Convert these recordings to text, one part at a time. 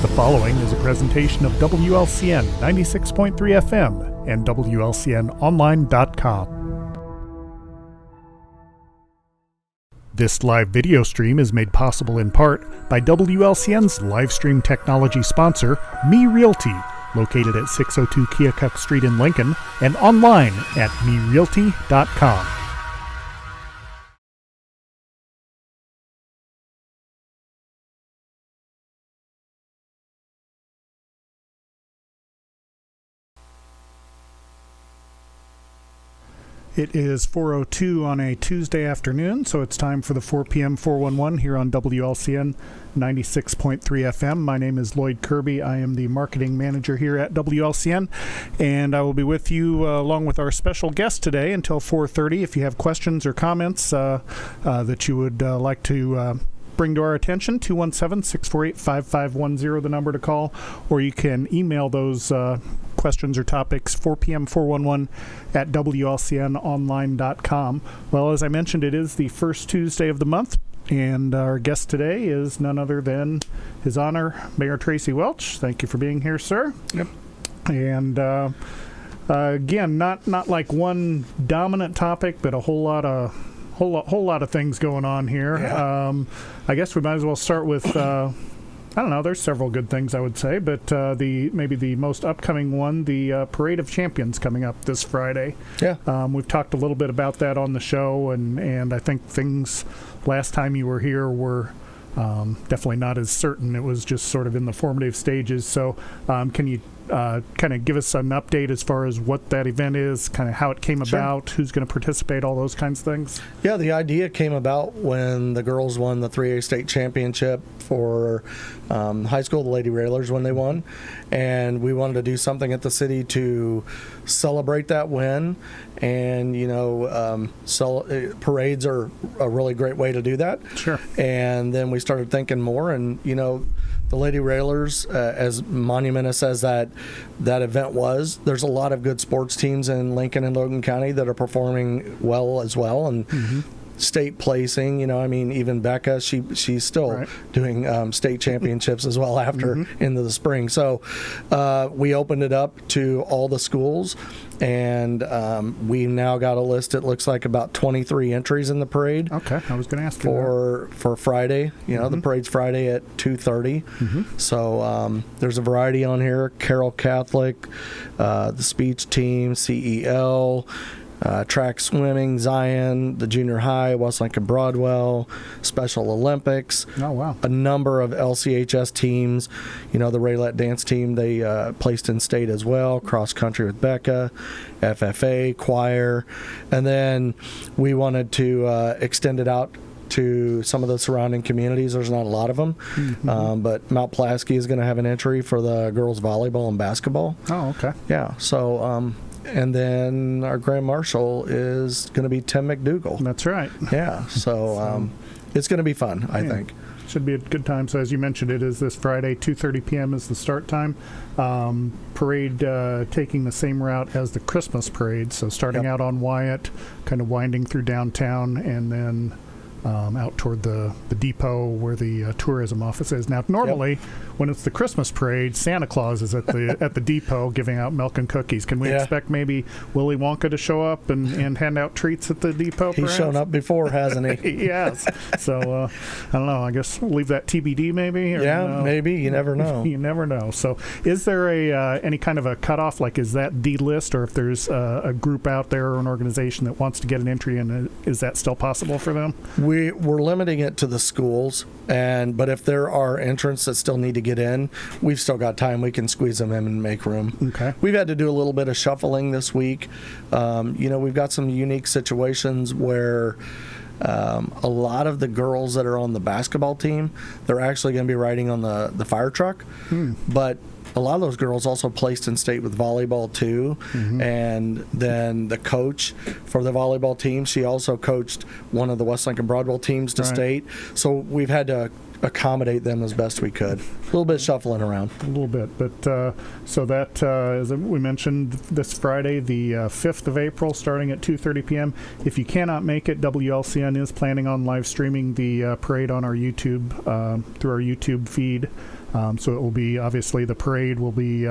The following is a presentation of WLCN 96.3 FM and WLCNonline.com. This live video stream is made possible in part by WLCN's live stream technology sponsor, Me Realty, located at 602 Keokuk Street in Lincoln, and online at merealty.com. It is 4:02 on a Tuesday afternoon, so it's time for the 4 p.m. 411 here on WLCN 96.3 FM. My name is Loyd Kirby. I am the marketing manager here at WLCN, and I will be with you along with our special guest today until 4:30. If you have questions or comments that you would like to bring to our attention, 217-648-5510, the number to call, or you can email those questions or topics, 4 p.m. 411 at WLCNonline.com. Well, as I mentioned, it is the first Tuesday of the month, and our guest today is none other than His Honor Mayor Tracy Welch. Thank you for being here, sir. Yep. And again, not like one dominant topic, but a whole lot of things going on here. Yeah. I guess we might as well start with I don't know, there's several good things I would say, but maybe the most upcoming one, the Parade of Champions coming up this Friday. Yeah. We've talked a little bit about that on the show, and I think things last time you were here were definitely not as certain. It was just sort of in the formative stages. So can you kind of give us an update as far as what that event is, kind of how it came about, who's going to participate, all those kinds of things? Yeah, the idea came about when the girls won the 3A state championship for high school, the Lady Railers, when they won. And we wanted to do something at the city to celebrate that win. And, parades are a really great way to do that. Sure. And then we started thinking more, and, the Lady Railers, as monumentous as that event was, there's a lot of good sports teams in Lincoln and Logan County that are performing well as well, and state placing. Even Becca, she's still doing state championships as well after into the spring. So we opened it up to all the schools, and we now got a list. It looks like about 23 entries in the parade. Okay, I was going to ask you for Friday. The parade's Friday at 2:30. So there's a variety on here: Carroll Catholic, the speech team, CEL. Track swimming, Zion, the junior high, West Lincoln Broadwell, Special Olympics. Oh, wow. A number of LCHS teams. The Raylet dance team, they placed in state as well. Cross country with Becca, FFA, choir. And then we wanted to extend it out to some of the surrounding communities. There's not a lot of them, but Mount Pulaski is going to have an entry for the girls volleyball and basketball. Oh, okay. Yeah, so and then our Grand Marshal is going to be Tim McDougall. That's right. Yeah, so it's going to be fun, I think. Should be a good time. So as you mentioned, it is this Friday, 2:30 p.m. is the start time. Parade taking the same route as the Christmas parade, so starting out on Wyatt, kind of winding through downtown, and then out toward the depot where the tourism office is. Now, normally, when it's the Christmas parade, Santa Claus is at the depot giving out milk and cookies. Can we expect maybe Willy Wonka to show up and hand out treats at the depot? He's shown up before, hasn't he? Yes. So, I don't know. I guess we'll leave that TBD maybe? Or maybe. You never know. You never know. So is there any kind of a cutoff? Like, is that the list, or if there's a group out there or an organization that wants to get an entry in, is that still possible for them? We're limiting it to the schools, but if there are entrants that still need to get in, we've still got time. We can squeeze them in and make room. Okay. We've had to do a little bit of shuffling this week. We've got some unique situations where a lot of the girls that are on the basketball team, they're actually going to be riding on the fire truck, but a lot of those girls also placed in state with volleyball too, and then the coach for the volleyball team, she also coached one of the West Lincoln Broadwell teams to state. So we've had to accommodate them as best we could. A little bit shuffling around. A little bit, but so that, as we mentioned, this Friday, the 5th of April, starting at 2:30 p.m. If you cannot make it, WLCN is planning on live streaming the parade on our YouTube, through our YouTube feed. So it will be, obviously, the parade will be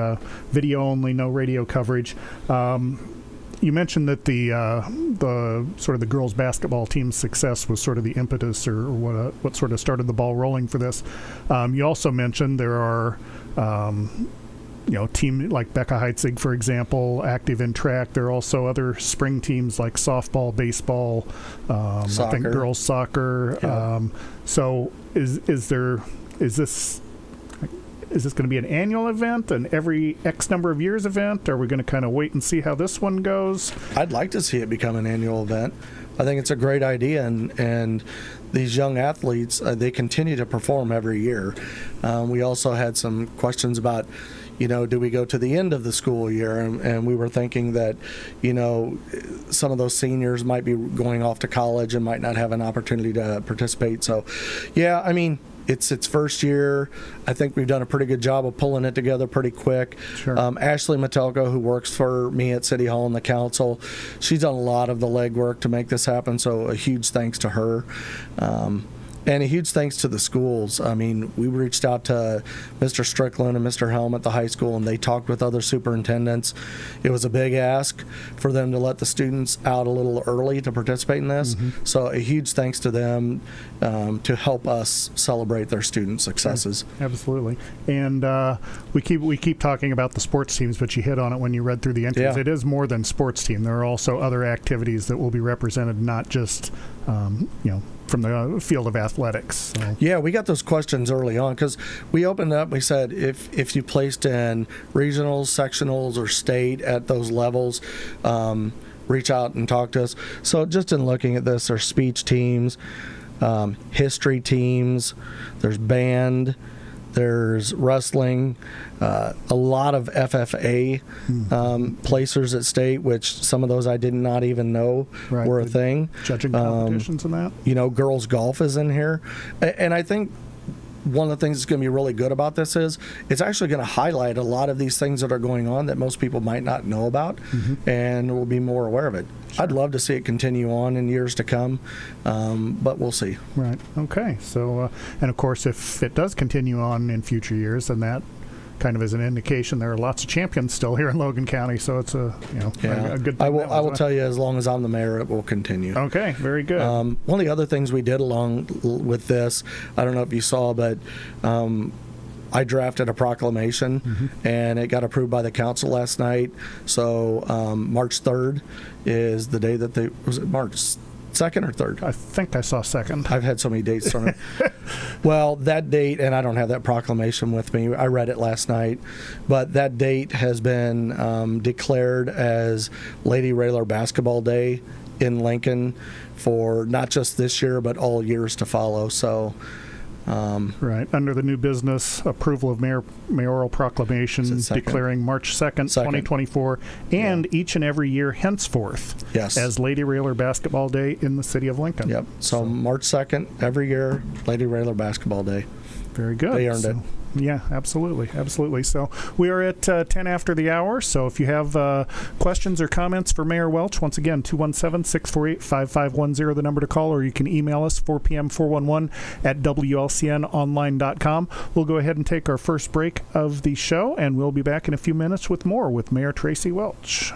video only, no radio coverage. You mentioned that the sort of the girls basketball team's success was sort of the impetus, or what sort of started the ball rolling for this. You also mentioned there are team like Becca Heitzig, for example, active in track. There are also other spring teams like softball, baseball, I think girls soccer. Yeah. So is this is this going to be an annual event, an every X number of years event? Are we going to kind of wait and see how this one goes? I'd like to see it become an annual event. I think it's a great idea, and these young athletes, they continue to perform every year. We also had some questions about, do we go to the end of the school year? And we were thinking that, some of those seniors might be going off to college and might not have an opportunity to participate. So, yeah, I mean, it's its first year. I think we've done a pretty good job of pulling it together pretty quick. Sure. Ashley Metelko, who works for me at City Hall and the council, she's done a lot of the legwork to make this happen, so a huge thanks to her. And a huge thanks to the schools. I mean, we reached out to Mr. Strickland and Mr. Helm at the high school, and they talked with other superintendents. It was a big ask for them to let the students out a little early to participate in this. Mm-hmm. So a huge thanks to them to help us celebrate their student successes. Absolutely. And we keep talking about the sports teams, but you hit on it when you read through the entries. Yeah. It is more than sports team. There are also other activities that will be represented, not just from the field of athletics. So. Yeah, we got those questions early on because we opened up. We said if you placed in regionals, sectionals, or state at those levels, reach out and talk to us. So just in looking at this, there's speech teams, history teams, there's band, there's wrestling, a lot of FFA placers at state, which some of those I did not even know were a thing. Judging competitions and that. Girls golf is in here. And I think one of the things that's going to be really good about this is it's actually going to highlight a lot of these things that are going on that most people might not know about, and will be more aware of it. Sure. I'd love to see it continue on in years to come, but we'll see. Right. Okay. So, and of course, if it does continue on in future years, then that kind of is an indication there are lots of champions still here in Logan County. So it's a good thing. I will tell you, as long as I'm the mayor, it will continue. Okay. Very good. One of the other things we did along with this, I don't know if you saw, but I drafted a proclamation, and it got approved by the council last night. So March 3rd is the day that was it March 2nd or 3rd? I think I saw 2nd. I've had so many dates thrown in. Well, that date, and I don't have that proclamation with me. I read it last night. But that date has been declared as Lady Railer Basketball Day in Lincoln for not just this year, but all years to follow. So... right. Under the new business, approval of mayoral proclamation declaring March 2nd, 2024, and each and every year henceforth as Lady Railer Basketball Day in the city of Lincoln. Yep. So March 2nd, every year, Lady Railer Basketball Day. Very good. They earned it. Yeah, absolutely. Absolutely. So we are at 10 after the hour. So if you have questions or comments for Mayor Welch, once again, 217-648-5510, the number to call, or you can email us 4pm411 at WLCNonline.com. We'll go ahead and take our first break of the show, and we'll be back in a few minutes with more with Mayor Tracy Welch.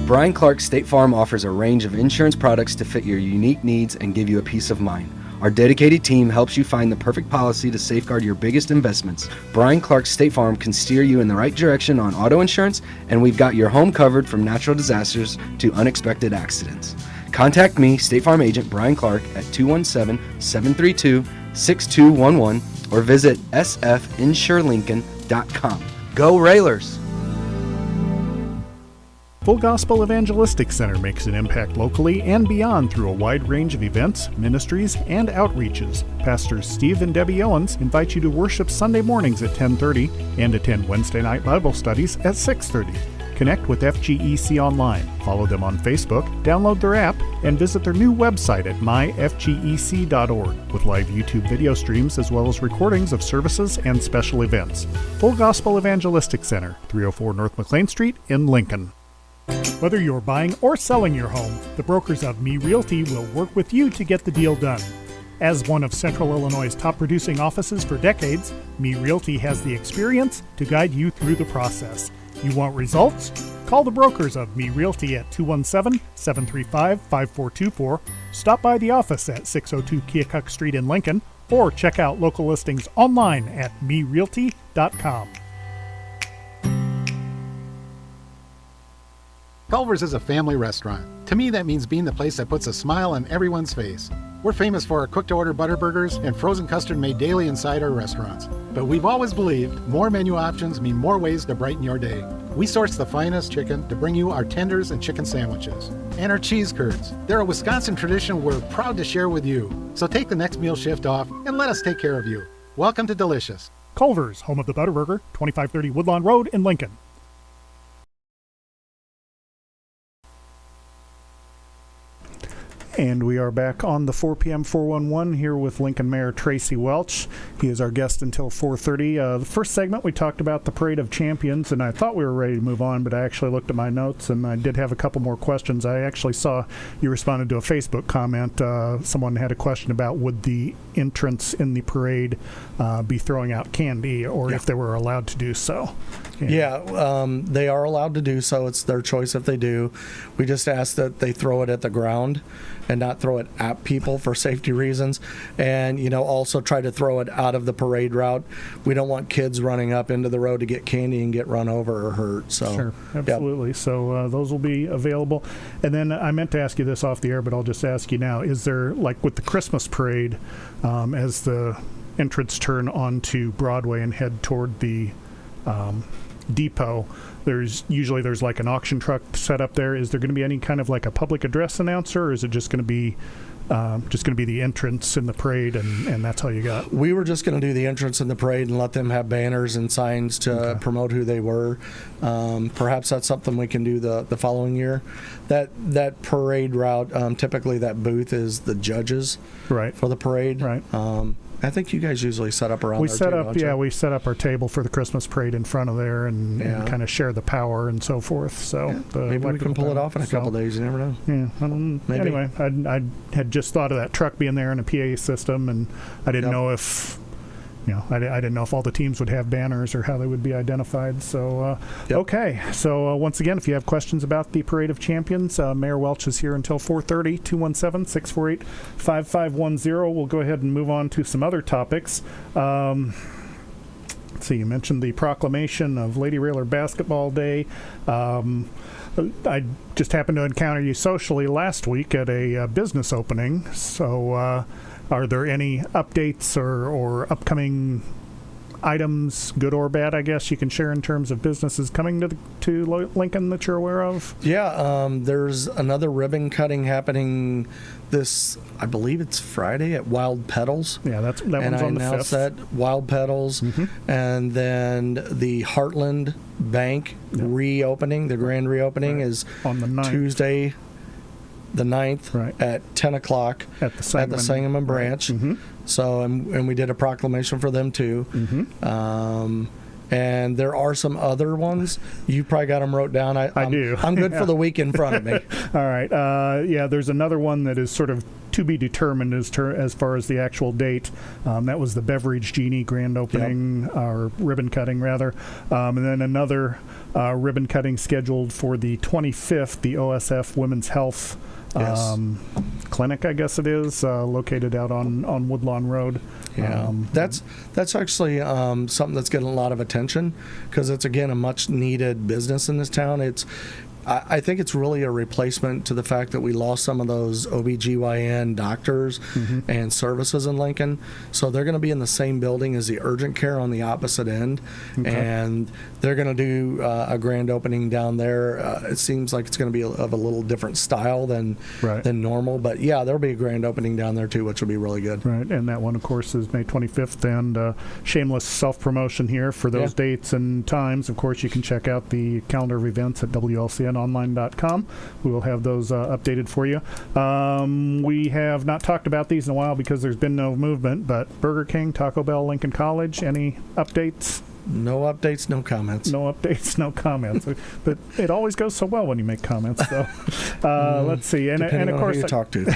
Brian Clark State Farm offers a range of insurance products to fit your unique needs and give you a peace of mind. Our dedicated team helps you find the perfect policy to safeguard your biggest investments. Brian Clark State Farm can steer you in the right direction on auto insurance, and we've got your home covered from natural disasters to unexpected accidents. Contact me, State Farm Agent Brian Clark, at 217-732-6211 or visit sfinsurelincoln.com. Go Railers! Full Gospel Evangelistic Center makes an impact locally and beyond through a wide range of events, ministries, and outreaches. Pastors Steve and Debbie Owens invite you to worship Sunday mornings at 10:30 and attend Wednesday night Bible studies at 6:30. Connect with FGEC online, follow them on Facebook, download their app, and visit their new website at myfgec.org with live YouTube video streams as well as recordings of services and special events. Full Gospel Evangelistic Center, 304 North McLean Street in Lincoln. Whether you're buying or selling your home, the brokers of Me Realty will work with you to get the deal done. As one of Central Illinois' top producing offices for decades, Me Realty has the experience to guide you through the process. You want results? Call the brokers of Me Realty at 217-735-5424, stop by the office at 602 Keokuk Street in Lincoln, or check out local listings online at merealty.com. Culver's is a family restaurant. To me, that means being the place that puts a smile on everyone's face. We're famous for our cooked-to-order butter burgers and frozen custard made daily inside our restaurants. But we've always believed more menu options mean more ways to brighten your day. We source the finest chicken to bring you our tenders and chicken sandwiches. And our cheese curds. They're a Wisconsin tradition we're proud to share with you. So take the next meal shift off and let us take care of you. Welcome to Delicious. Culver's, home of the Butterburger, 2530 Woodlawn Road in Lincoln. And we are back on the 4 p.m. 411 here with Lincoln Mayor Tracy Welch. He is our guest until 4:30. The first segment, we talked about the Parade of Champions, and I thought we were ready to move on, but I actually looked at my notes, and I did have a couple more questions. I actually saw you responded to a Facebook comment. Someone had a question about would the entrance in the parade be throwing out candy, or if they were allowed to do so. Yeah, they are allowed to do so. It's their choice if they do. We just ask that they throw it at the ground and not throw it at people for safety reasons. And, also try to throw it out of the parade route. We don't want kids running up into the road to get candy and get run over or hurt. So, sure, absolutely. Yep. So those will be available. And then I meant to ask you this off the air, but I'll just ask you now. Is there, like with the Christmas parade, as the entrance turn onto Broadway and head toward the depot, there's like an auction truck set up there. Is there going to be any kind of like a public address announcer, or is it just going to be the entrance in the parade, and that's all you got? We were just going to do the entrance in the parade and let them have banners and signs to promote who they were. Perhaps that's something we can do the following year. That parade route, typically that booth is the judges for the parade. Right. I think you guys usually set up around there. We set up our table for the Christmas parade in front of there and kind of share the power and so forth. So maybe we can pull it off in a couple days. You never know. Yeah. Anyway, I had just thought of that truck being there and a PA system, and I didn't know if. I didn't know if all the teams would have banners or how they would be identified. So, okay. So, once again, if you have questions about the Parade of Champions, Mayor Welch is here until 4:30, 217-648-5510. We'll go ahead and move on to some other topics. Let's see, you mentioned the proclamation of Lady Railer Basketball Day. I just happened to encounter you socially last week at a business opening. So, are there any updates or upcoming items, good or bad, I guess, you can share in terms of businesses coming to Lincoln that you're aware of? Yeah, there's another ribbon cutting happening I believe it's Friday at Wild Petals. Yeah, that one's on the 5th. And I announced that, Wild Petals. And then the Heartland Bank reopening, the grand reopening is on the 9th. Tuesday the 9th at 10 o'clock at the Sangamon branch. So, and we did a proclamation for them too. And there are some other ones. You probably got them wrote down. I do. I'm good for the week in front of me. All right. There's another one that is sort of to be determined as far as the actual date. That was the Beverage Genie grand opening, or ribbon cutting rather. And then another ribbon cutting scheduled for the 25th, the OSF Women's Health clinic, I guess it is, located out on Woodlawn Road. Yeah, that's actually something that's getting a lot of attention because it's, again, a much needed business in this town. I think it's really a replacement to the fact that we lost some of those OBGYN doctors and services in Lincoln. So they're going to be in the same building as the urgent care on the opposite end. And they're going to do a grand opening down there. It seems like it's going to be of a little different style than normal. But, yeah, there'll be a grand opening down there, too, which will be really good. Right, and that one, of course, is May 25th. And shameless self-promotion here for those dates and times. Of course, you can check out the calendar of events at WLCNonline.com. We will have those updated for you. We have not talked about these in a while because there's been no movement, but Burger King, Taco Bell, Lincoln College, any updates? No updates, no comments. No updates, no comments. But it always goes so well when you make comments, though. Let's see. And of course, who you talk to.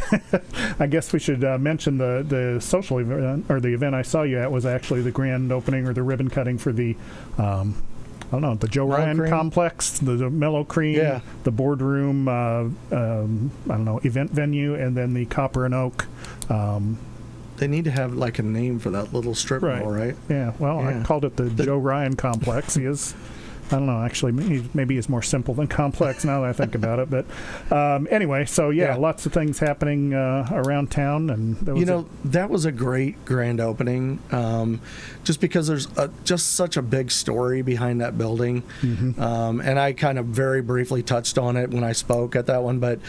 I guess we should mention the social event, or the event I saw you at was actually the grand opening or the ribbon cutting for the the Joe Ryan Complex, the Mellow Cream, the boardroom, event venue, and then the Copper and Oak. They need to have like a name for that little strip mall, right? Yeah. Well, I called it the Joe Ryan Complex. He is I don't know. Actually, maybe it's more simple than complex now that I think about it. But anyway, so yeah, lots of things happening around town, and that was a great grand opening. Just because there's just such a big story behind that building, and I kind of very briefly touched on it when I spoke at that one. But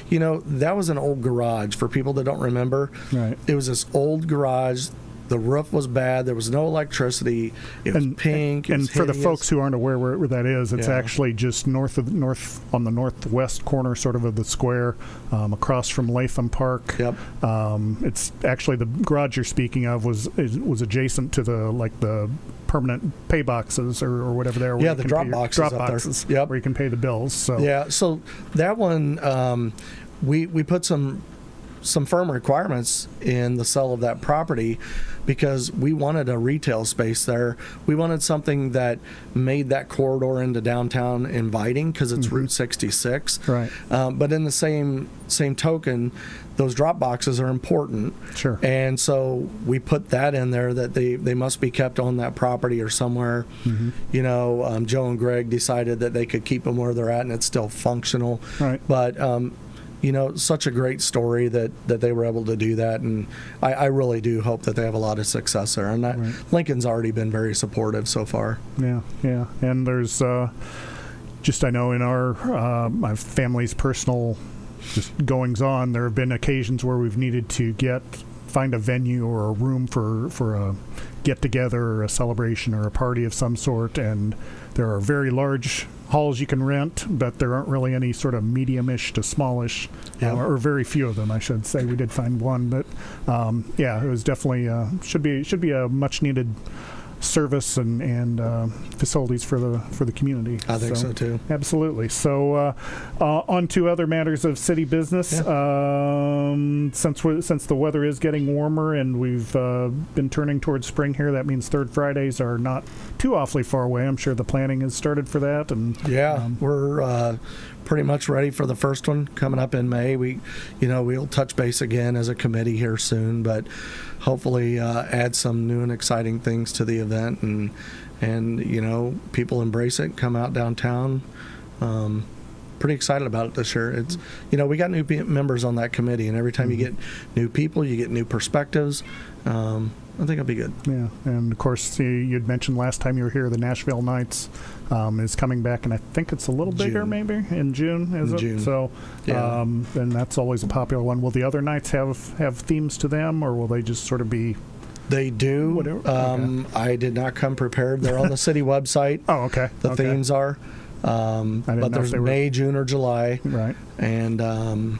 that was an old garage for people that don't remember. Right. It was this old garage. The roof was bad. There was no electricity. It was pink. And for the folks who aren't aware where that is, it's actually just north on the northwest corner, sort of the square, across from Latham Park. Yep. It's actually the garage you're speaking of was adjacent to the permanent pay boxes or whatever they are. Yeah, the drop boxes. Yep. Where you can pay the bills. So yeah, so that one we put some firm requirements in the sale of that property because we wanted a retail space there. We wanted something that made that corridor into downtown inviting because it's Route 66. Right. But in the same token, those drop boxes are important. Sure. And so we put that in there that they must be kept on that property or somewhere. Joe and Greg decided that they could keep them where they're at and it's still functional. Right. But such a great story that they were able to do that, and I really do hope that they have a lot of success there. And Lincoln's already been very supportive so far. Yeah, and there's I know in our my family's personal just goings on, there have been occasions where we've needed to find a venue or a room for a get together or a celebration or a party of some sort, and there are very large halls you can rent, but there aren't really any sort of medium-ish to smallish, or very few of them, I should say. We did find one, but it was definitely should be a much-needed service and facilities for the community. I think so too. Absolutely. So on to other matters of city business. Since the weather is getting warmer and we've been turning towards spring here, that means third Fridays are not too awfully far away. I'm sure the planning has started for that. And we're pretty much ready for the first one coming up in May. We'll touch base again as a committee here soon, but hopefully add some new and exciting things to the event and people embrace it, come out downtown. Pretty excited about it this year. It's we got new members on that committee, and every time you get new people, you get new perspectives. I think it'll be good. Yeah, and of course you'd mentioned last time you were here, the Nashville Nights is coming back, and I think it's a little bigger maybe in June. Is it? June. So, and that's always a popular one. Will the other nights have themes to them, or will they just sort of be? They do. Okay. I did not come prepared. They're on the city website. Oh, okay. The themes are. But there's May, June, or July. Right. And then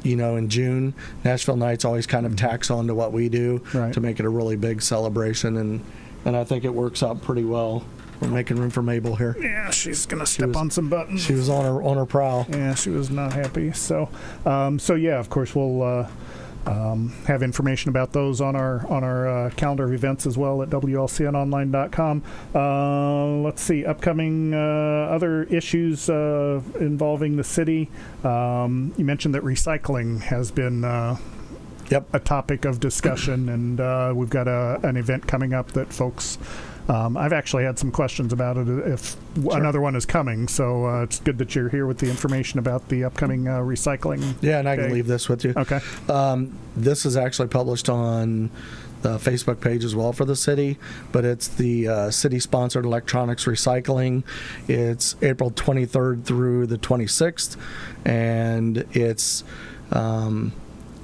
in June, Nashville Nights always kind of tacks on to what we do to make it a really big celebration, and I think it works out pretty well. We're making room for Mabel here. Yeah, she's gonna step on some buttons. She was on her prowl. Yeah, she was not happy. So of course we'll have information about those on our calendar of events as well at WLCNonline.com. Let's see, upcoming other issues involving the city. You mentioned that recycling has been a topic of discussion, and we've got an event coming up that folks. I've actually had some questions about it if another one is coming, so it's good that you're here with the information about the upcoming recycling. Yeah, and I can leave this with you. Okay. This is actually published on the Facebook page as well for the city, but it's the city-sponsored electronics recycling. It's April 23rd through the 26th, and it's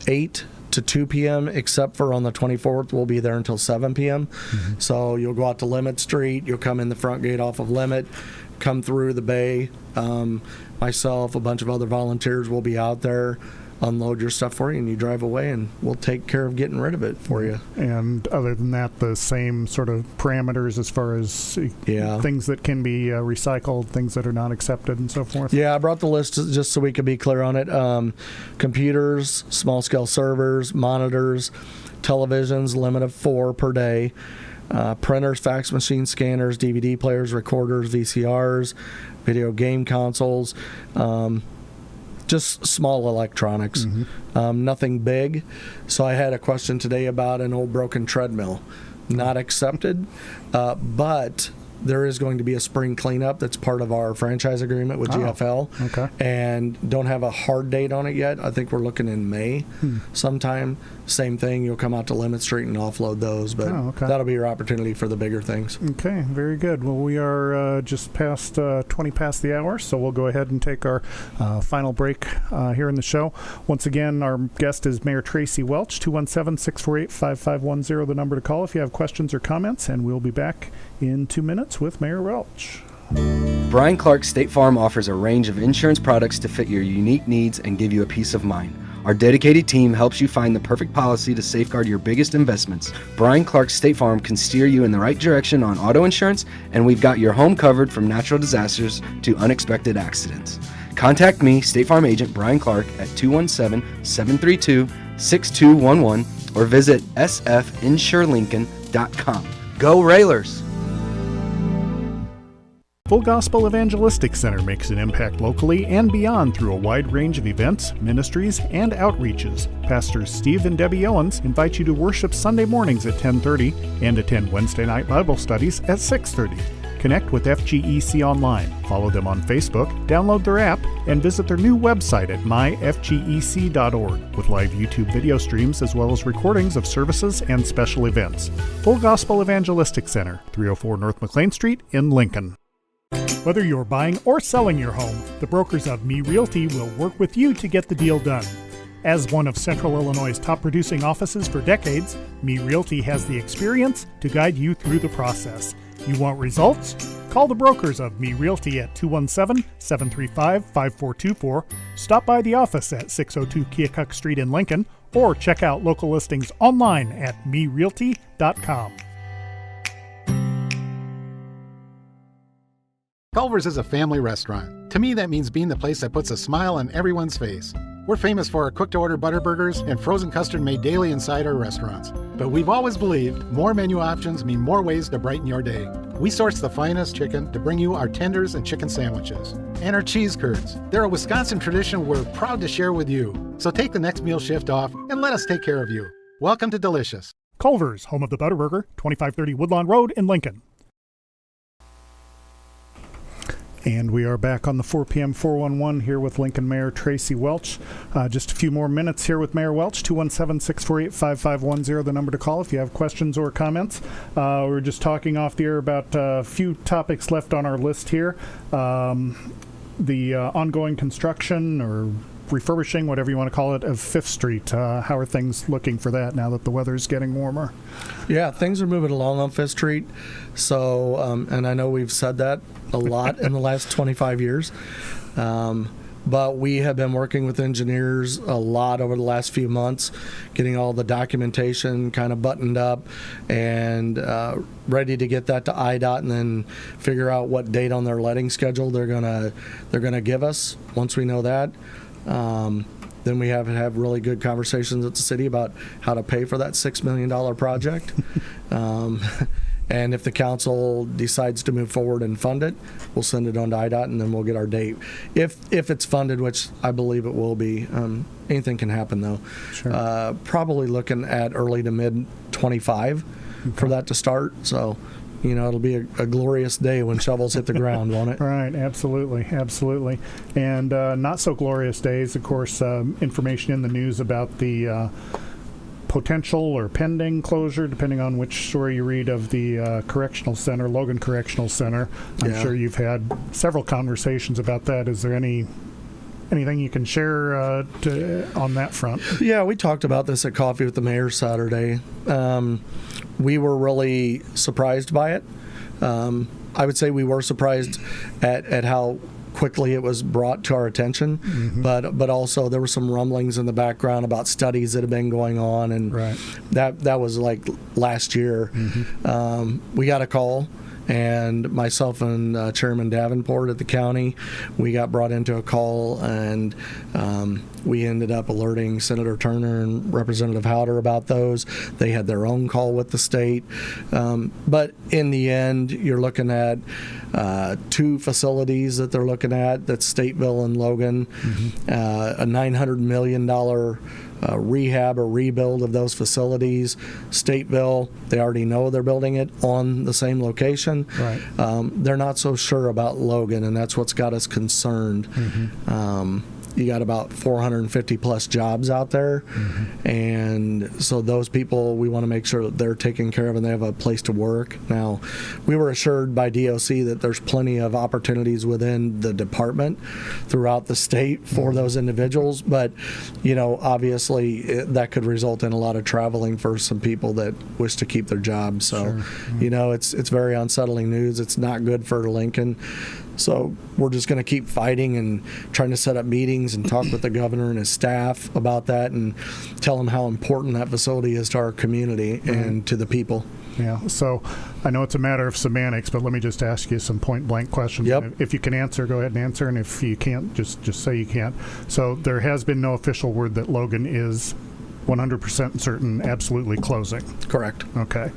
8 to 2 p.m., except for on the 24th, we'll be there until 7 p.m. So you'll go out to Limit Street, you'll come in the front gate off of Limit, come through the bay. Myself, a bunch of other volunteers will be out there, unload your stuff for you, and you drive away, and we'll take care of getting rid of it for you. And other than that, the same sort of parameters as far as things that can be recycled, things that are not accepted, and so forth. Yeah, I brought the list just so we could be clear on it. Computers, small-scale servers, monitors, televisions, limit of 4 per day, printers, fax machines, scanners, DVD players, recorders, VCRs, video game consoles, just small electronics, nothing big. So I had a question today about an old broken treadmill. Not accepted, but there is going to be a spring cleanup that's part of our franchise agreement with GFL. Okay. And don't have a hard date on it yet. I think we're looking in May sometime. Same thing, you'll come out to Lemon Street and offload those, but that'll be your opportunity for the bigger things. Okay, very good. Well, we are just past 20 past the hour, so we'll go ahead and take our final break here in the show. Once again, our guest is Mayor Tracy Welch, 217-648-5510, the number to call if you have questions or comments, and we'll be back in 2 minutes with Mayor Welch. Brian Clark State Farm offers a range of insurance products to fit your unique needs and give you a peace of mind. Our dedicated team helps you find the perfect policy to safeguard your biggest investments. Brian Clark State Farm can steer you in the right direction on auto insurance, and we've got your home covered from natural disasters to unexpected accidents. Contact me, State Farm Agent Brian Clark, at 217-732-6211 or visit sfinsurelincoln.com. Go Railers! Full Gospel Evangelistic Center makes an impact locally and beyond through a wide range of events, ministries, and outreaches. Pastors Steve and Debbie Owens invite you to worship Sunday mornings at 10:30 and attend Wednesday night Bible studies at 6:30. Connect with FGEC online, follow them on Facebook, download their app, and visit their new website at myfgec.org with live YouTube video streams as well as recordings of services and special events. Full Gospel Evangelistic Center, 304 North McLean Street in Lincoln. Whether you're buying or selling your home, the brokers of Me Realty will work with you to get the deal done. As one of Central Illinois' top producing offices for decades, Me Realty has the experience to guide you through the process. You want results? Call the brokers of Me Realty at 217-735-5424, stop by the office at 602 Keokuk Street in Lincoln, or check out local listings online at merealty.com. Culver's is a family restaurant. To me, that means being the place that puts a smile on everyone's face. We're famous for our cooked-to-order butter burgers and frozen custard made daily inside our restaurants. But we've always believed more menu options mean more ways to brighten your day. We source the finest chicken to bring you our tenders and chicken sandwiches. And our cheese curds. They're a Wisconsin tradition we're proud to share with you. So take the next meal shift off and let us take care of you. Welcome to Delicious. Culver's, home of the Butterburger, 2530 Woodlawn Road in Lincoln. And we are back on the 4 p.m. 411 here with Lincoln Mayor Tracy Welch. Just a few more minutes here with Mayor Welch, 217-648-5510, the number to call if you have questions or comments. We were just talking off the air about a few topics left on our list here. The ongoing construction or refurbishing, whatever you want to call it, of 5th Street. How are things looking for that now that the weather's getting warmer? Yeah, things are moving along on 5th Street. So, and I know we've said that a lot in the last 25 years. But we have been working with engineers a lot over the last few months, getting all the documentation kind of buttoned up and ready to get that to IDOT and then figure out what date on their letting schedule they're gonna give us. Once we know that, then we have really good conversations with the city about how to pay for that $6 million project. And if the council decides to move forward and fund it, we'll send it on to IDOT and then we'll get our date. If it's funded, which I believe it will be, anything can happen though. Sure. Probably looking at early to mid 25 for that to start. So, it'll be a glorious day when shovels hit the ground, won't it? Right, absolutely. And not so glorious days, of course, information in the news about the potential or pending closure, depending on which story you read, of the correctional center, Logan Correctional Center. I'm sure you've had several conversations about that. Is there anything you can share on that front? Yeah, we talked about this at Coffee with the Mayor Saturday. We were really surprised by it. I would say we were surprised at how quickly it was brought to our attention, but also there were some rumblings in the background about studies that have been going on, and that was like last year. We got a call, and myself and Chairman Davenport at the county, we got brought into a call, and we ended up alerting Senator Turner and Representative Howder about those. They had their own call with the state. But in the end, you're looking at 2 facilities that they're looking at. That's Stateville and Logan, a $900 million rehab or rebuild of those facilities. Stateville, they already know they're building it on the same location. Right. They're not so sure about Logan, and that's what's got us concerned. You got about 450 plus jobs out there, and so those people, we want to make sure that they're taken care of and they have a place to work. Now, we were assured by DOC that there's plenty of opportunities within the department throughout the state for those individuals, but obviously that could result in a lot of traveling for some people that wish to keep their jobs. So, it's very unsettling news. It's not good for Lincoln. So we're just going to keep fighting and trying to set up meetings and talk with the governor and his staff about that and tell them how important that facility is to our community and to the people. Yeah, so I know it's a matter of semantics, but let me just ask you some point-blank questions. Yep. If you can answer, go ahead and answer, and if you can't, just say you can't. So there has been no official word that Logan is 100% certain, absolutely closing. Correct. Okay.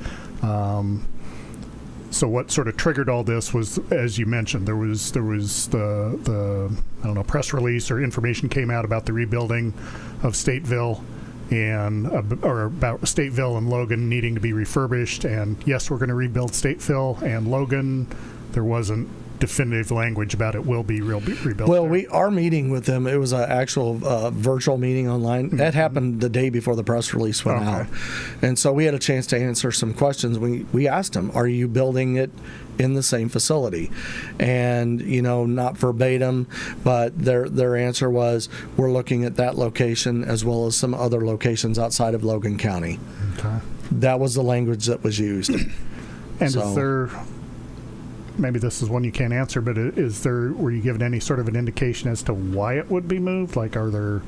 So what sort of triggered all this was, as you mentioned, there was the I don't know, press release or information came out about the rebuilding of Stateville or about Stateville and Logan needing to be refurbished. And yes, we're going to rebuild Stateville and Logan. There wasn't definitive language about it will be rebuilt. Well, our meeting with them, it was an actual virtual meeting online. That happened the day before the press release went out. And so we had a chance to answer some questions. We asked them, are you building it in the same facility? And, not verbatim, but their answer was, we're looking at that location as well as some other locations outside of Logan County. Okay. That was the language that was used. And is there... Maybe this is one you can't answer, but were you given any sort of an indication as to why it would be moved? Like, are there,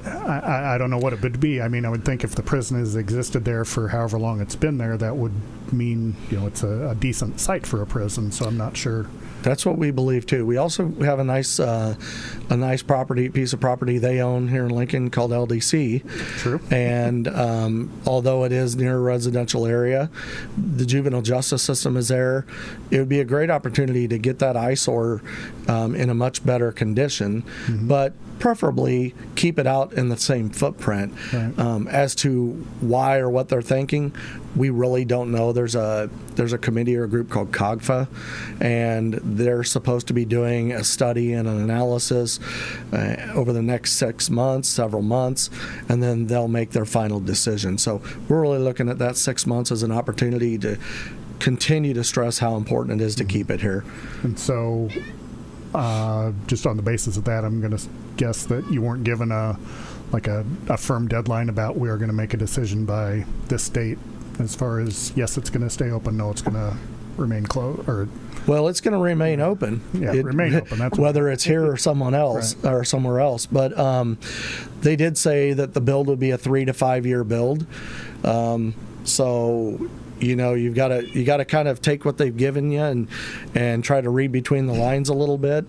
I don't know what it would be. I mean, I would think if the prison has existed there for however long it's been there, that would mean, it's a decent site for a prison, so I'm not sure. That's what we believe too. We also have a nice piece of property they own here in Lincoln called LDC. True. And although it is near a residential area, the juvenile justice system is there. It would be a great opportunity to get that eyesore in a much better condition, but preferably keep it out in the same footprint. Right. As to why or what they're thinking, we really don't know. There's a committee or a group called COGFA, and they're supposed to be doing a study and an analysis over the next several months, and then they'll make their final decision. So we're really looking at that 6 months as an opportunity to continue to stress how important it is to keep it here. And so just on the basis of that, I'm going to guess that you weren't given a firm deadline about we are going to make a decision by this date as far as, yes, it's going to stay open, no, it's going to remain closed, or... Well, it's going to remain open. Yeah, remain open. That's whether it's here or someone else or somewhere else. But they did say that the build would be a 3 to 5 year build. So you've got to kind of take what they've given you and try to read between the lines a little bit.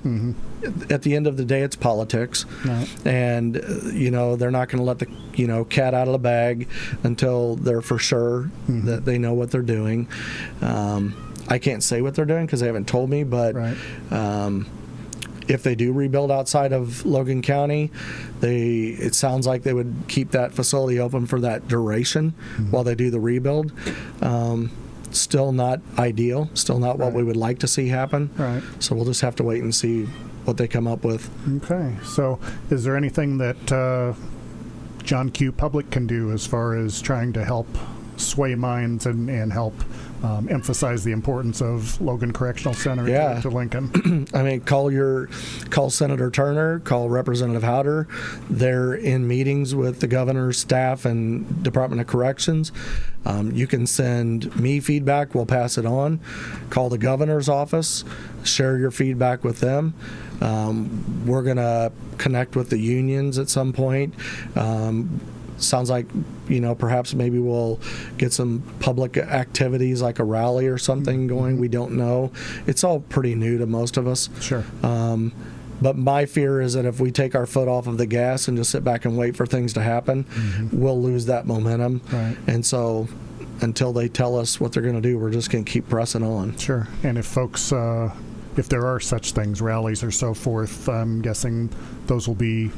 At the end of the day, it's politics, and they're not going to let the cat out of the bag until they're for sure that they know what they're doing. I can't say what they're doing because they haven't told me, but if they do rebuild outside of Logan County, it sounds like they would keep that facility open for that duration while they do the rebuild. Still not ideal, still not what we would like to see happen. Right. So we'll just have to wait and see what they come up with. Okay. So is there anything that John Q. Public can do as far as trying to help sway minds and help emphasize the importance of Logan Correctional Center to Lincoln? I mean, call Senator Turner, call Representative Howder. They're in meetings with the governor's staff and Department of Corrections. You can send me feedback, we'll pass it on. Call the governor's office, share your feedback with them. We're going to connect with the unions at some point. Sounds like, perhaps maybe we'll get some public activities like a rally or something going. We don't know. It's all pretty new to most of us. Sure. But my fear is that if we take our foot off of the gas and just sit back and wait for things to happen, we'll lose that momentum. Right. And so until they tell us what they're going to do, we're just going to keep pressing on. Sure. And if folks, if there are such things, rallies or so forth, I'm guessing those will be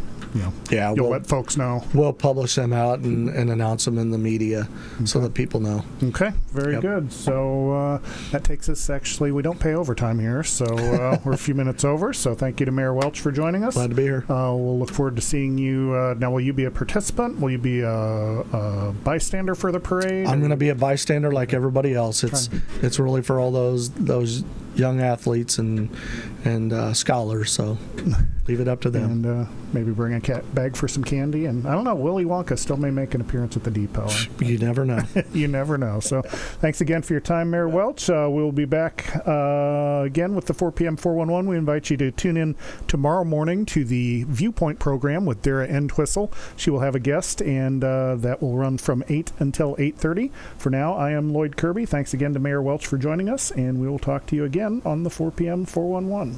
Yeah, you'll let folks know. We'll publish them out and announce them in the media so that people know. Okay, very good. So that takes us, actually, we don't pay overtime here, so we're a few minutes over. So thank you to Mayor Welch for joining us. Glad to be here. We'll look forward to seeing you. Now, will you be a participant? Will you be a bystander for the parade? I'm going to be a bystander like everybody else. It's really for all those young athletes and scholars. So leave it up to them. And maybe bring a bag for some candy. And I don't know, Willy Wonka still may make an appearance at the depot. You never know. You never know. So thanks again for your time, Mayor Welch. We'll be back again with the 4 p.m. 411. We invite you to tune in tomorrow morning to the Viewpoint program with Dara Entwistle. She will have a guest, and that will run from 8 until 8:30. For now, I am Loyd Kirby. Thanks again to Mayor Welch for joining us, and we will talk to you again on the 4 p.m. 411.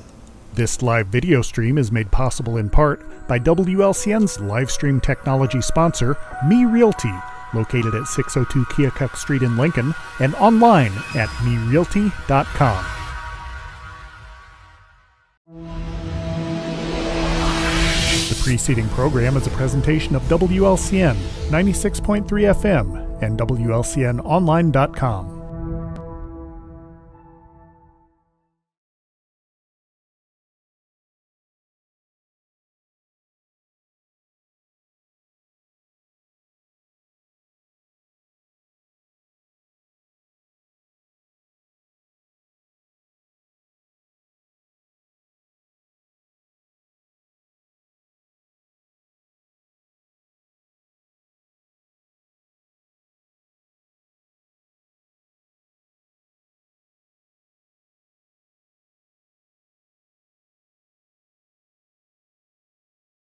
This live video stream is made possible in part by WLCN's live stream technology sponsor, Me Realty, located at 602 Keokuk Street in Lincoln, and online at merealty.com. The preceding program is a presentation of WLCN 96.3 FM and WLCNonline.com.